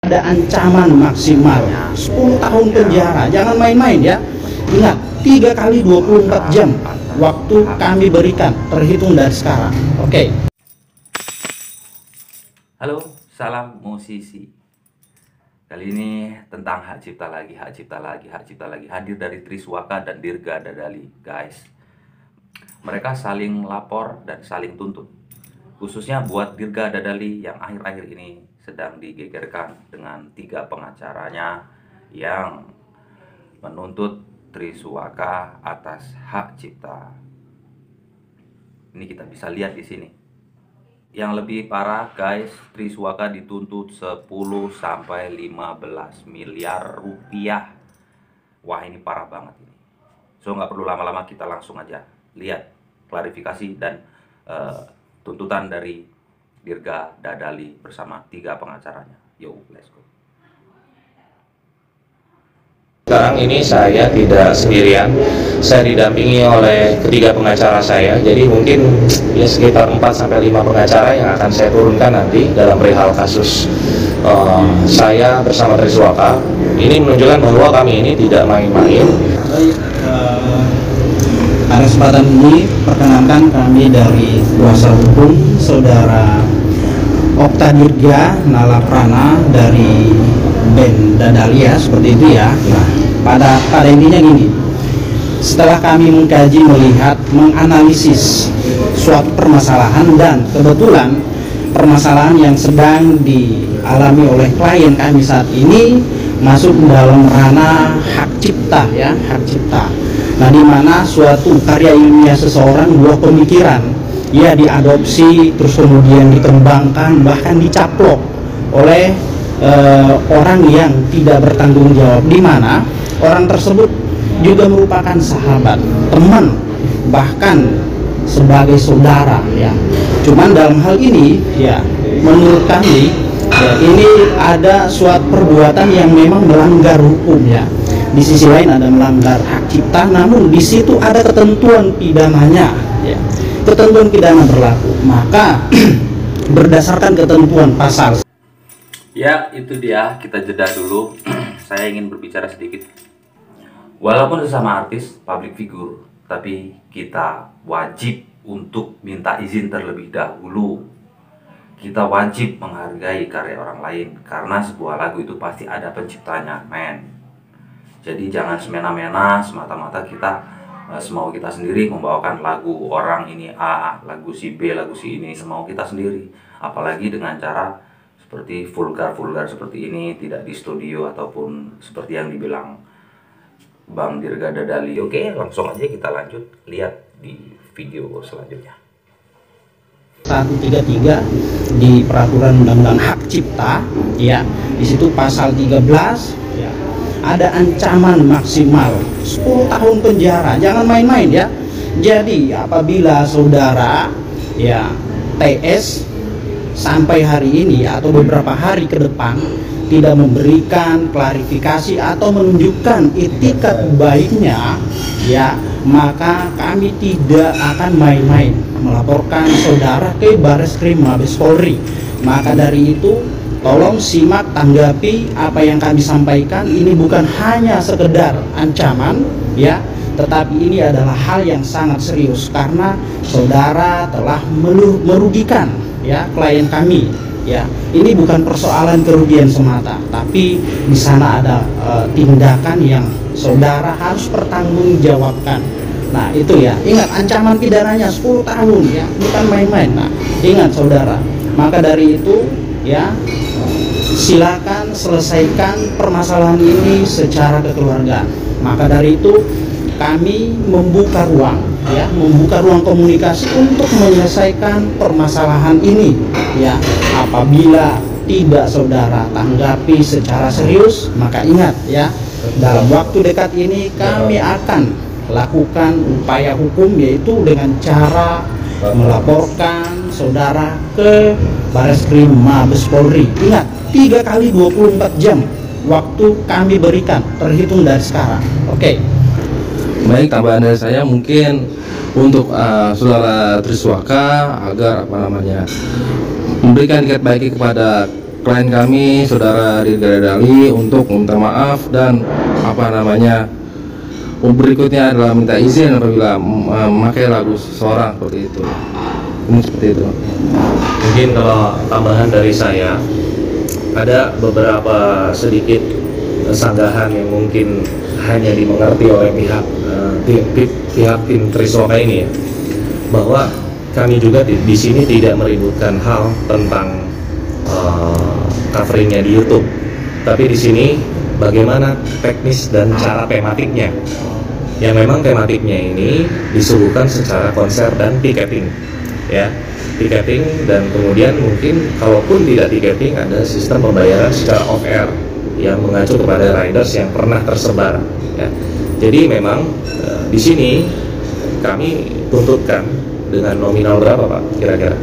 Ada ancaman maksimal 10 tahun penjara. Jangan main-main ya. Ingat, 3 kali 24 jam waktu kami berikan terhitung dari sekarang. Oke. Halo, salam musisi. Kali ini tentang hak cipta lagi, hak cipta lagi, hak cipta lagi. Hadir dari Triswaka dan Dirga Dadali, guys. Mereka saling lapor dan saling tuntut. Khususnya buat Dirga Dadali yang akhir-akhir ini sedang digegerkan dengan 3 pengacaranya yang menuntut Triswaka atas hak cipta. Ini kita bisa lihat di sini. Yang lebih parah, guys, Triswaka dituntut 10-15 miliar rupiah. Wah, ini parah banget ini. So, nggak perlu lama-lama, kita langsung aja lihat klarifikasi dan tuntutan dari Dirga Dadali bersama 3 pengacaranya. Yo, let's go. Sekarang ini saya tidak sendirian, saya didampingi oleh ketiga pengacara saya. Jadi mungkin ya sekitar 4-5 pengacara yang akan saya turunkan nanti dalam perihal kasus saya bersama Triswaka. Ini menunjukkan bahwa kami ini tidak main-main. Baik, pada kesempatan ini perkenankan kami dari kuasa hukum Saudara Okta Dirga Nalaprana dari band Dadalia, seperti itu ya. Nah, pada intinya gini, setelah kami mengkaji, melihat, menganalisis suatu permasalahan, dan kebetulan permasalahan yang sedang dialami oleh klien kami saat ini masuk dalam ranah hak cipta ya, hak cipta. Nah, di mana suatu karya ilmiah seseorang, buah pemikiran, ya diadopsi, terus kemudian dikembangkan, bahkan dicaplok oleh orang yang tidak bertanggung jawab, di mana orang tersebut juga merupakan sahabat, teman, bahkan sebagai saudara ya. Cuman dalam hal ini ya, menurut kami ya, ini ada suatu perbuatan yang memang melanggar hukum ya. Di sisi lain ada melanggar hak cipta, namun di situ ada ketentuan pidananya ya. Ketentuan pidana berlaku, maka berdasarkan ketentuan pasal. Ya, itu dia, kita jeda dulu. Saya ingin berbicara sedikit. Walaupun sesama artis, public figure, tapi kita wajib untuk minta izin terlebih dahulu. Kita wajib menghargai karya orang lain, karena sebuah lagu itu pasti ada penciptanya, men. Jadi jangan semena-mena, semata-mata kita semau kita sendiri membawakan lagu orang ini A, lagu si B, lagu si ini, semau kita sendiri. Apalagi dengan cara seperti vulgar seperti ini, tidak di studio ataupun seperti yang dibilang Bang Dirga Dadali. Oke, langsung aja kita lanjut lihat di video selanjutnya. 133 di Peraturan Undang-Undang Hak Cipta ya, di situ pasal 13 ya, ada ancaman maksimal 10 tahun penjara. Jangan main-main ya. Jadi apabila saudara ya TS sampai hari ini atau beberapa hari ke depan tidak memberikan klarifikasi atau menunjukkan itikat baiknya ya, maka kami tidak akan main-main melaporkan saudara ke Bareskrim Mabes Polri. Maka dari itu tolong simak, tanggapi apa yang kami sampaikan. Ini bukan hanya sekedar ancaman ya, tetapi ini adalah hal yang sangat serius karena saudara telah merugikan ya klien kami ya. Ini bukan persoalan kerugian semata, tapi di sana ada tindakan yang saudara harus pertanggungjawabkan. Nah, itu ya, ingat ancaman pidananya 10 tahun ya, bukan main-main. Nah, ingat saudara, maka dari itu ya, silakan selesaikan permasalahan ini secara kekeluargaan. Maka dari itu kami membuka ruang ya, membuka ruang komunikasi untuk menyelesaikan permasalahan ini ya. Apabila tidak saudara tanggapi secara serius, maka ingat ya, dalam waktu dekat ini kami akan lakukan upaya hukum, yaitu dengan cara melaporkan saudara ke Bareskrim Mabes Polri. Ingat, 3 kali 24 jam waktu kami berikan terhitung dari sekarang. Oke. Baik, tambahan dari saya mungkin untuk saudara Triswaka agar memberikan itikat baik kepada klien kami saudara Ridha Dali untuk meminta maaf dan berikutnya adalah minta izin apabila memakai lagu seseorang seperti itu. Ini seperti itu. Mungkin kalau tambahan dari saya, ada beberapa sedikit sanggahan yang mungkin hanya dimengerti oleh pihak tim Triswaka ini ya, bahwa kami juga di sini tidak meributkan hal tentang coveringnya di YouTube, tapi di sini bagaimana teknis dan cara tematiknya, yang memang tematiknya ini disuguhkan secara konser dan tiketing ya, tiketing, dan kemudian mungkin kalaupun tidak tiketing ada sistem pembayaran secara off air yang mengacu kepada riders yang pernah tersebar ya. Jadi memang di sini kami tuntutkan dengan nominal berapa Pak kira-kira?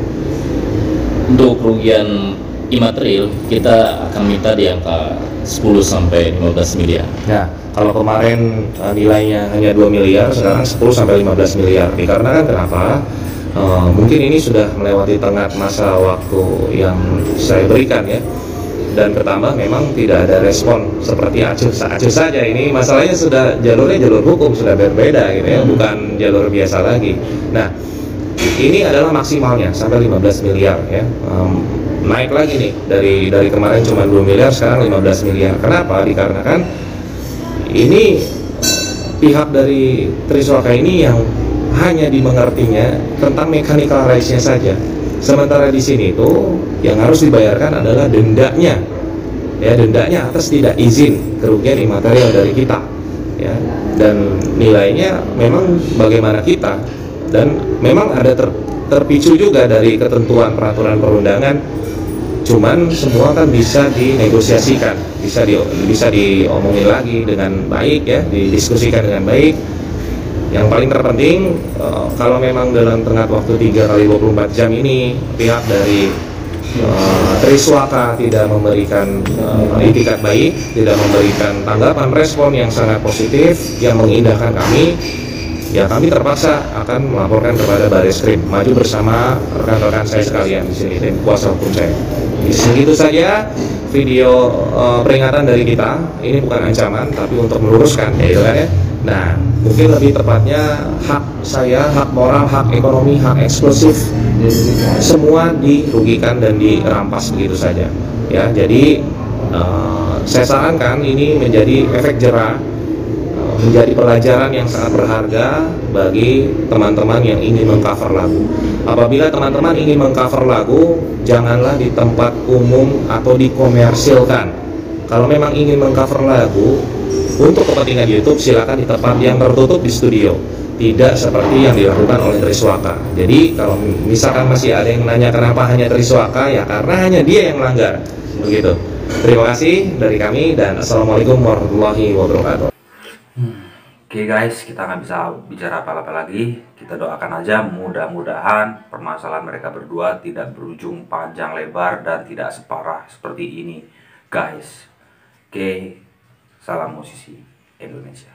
Untuk kerugian imaterial kita akan minta di angka 10 sampai 15 miliar. Nah, kalau kemarin nilainya hanya 2 miliar, sekarang 10 sampai 15 miliar. Dikarenakan kenapa? Mungkin ini sudah melewati tengah masa waktu yang saya berikan ya, dan pertama memang tidak ada respon seperti acuh saja. Ini masalahnya sudah jalur hukum, sudah berbeda gitu ya, bukan jalur biasa lagi. Nah, ini adalah maksimalnya sampai 15 miliar ya. Naik lagi nih dari kemarin cuma 2 miliar, sekarang 15 miliar. Kenapa? Dikarenakan ini pihak dari Triswaka ini yang hanya dimengertinya tentang mechanical rights-nya saja. Sementara di sini itu yang harus dibayarkan adalah dendanya, ya, dendanya atas tidak izin kerugian imaterial dari kita, ya, dan nilainya memang bagaimana kita, dan memang ada terpicu juga dari ketentuan peraturan perundangan. Cuman semua kan bisa dinegosiasikan, bisa diomongin lagi dengan baik ya, didiskusikan dengan baik. Yang paling terpenting kalau memang dalam tengah waktu 3 kali 24 jam ini pihak dari Triswaka tidak memberikan itikat baik, tidak memberikan tanggapan respon yang sangat positif yang mengindahkan kami, ya kami terpaksa akan melaporkan kepada Bareskrim, maju bersama rekan-rekan saya sekalian di sini, tim kuasa hukum saya. Segitu saja video peringatan dari kita. Ini bukan ancaman, tapi untuk meluruskan, ya, kan ya. Nah, mungkin lebih tepatnya hak saya, hak moral, hak ekonomi, hak eksklusif, semua dirugikan dan dirampas begitu saja. Ya, jadi saya sarankan ini menjadi efek jera, menjadi pelajaran yang sangat berharga bagi teman-teman yang ingin mengcover lagu. Apabila teman-teman ingin mengcover lagu, janganlah di tempat umum atau dikomersilkan. Kalau memang ingin mengcover lagu untuk kepentingan YouTube, silakan di tempat yang tertutup di studio, tidak seperti yang dilakukan oleh Triswaka. Jadi kalau misalkan masih ada yang nanya kenapa hanya Triswaka, ya karena hanya dia yang melanggar, begitu. Terima kasih dari kami dan assalamualaikum warahmatullahi wabarakatuh. Oke guys, kita nggak bisa bicara apa-apa lagi. Kita doakan aja mudah-mudahan permasalahan mereka berdua tidak berujung panjang lebar dan tidak separah seperti ini guys. Oke, salam musisi Indonesia.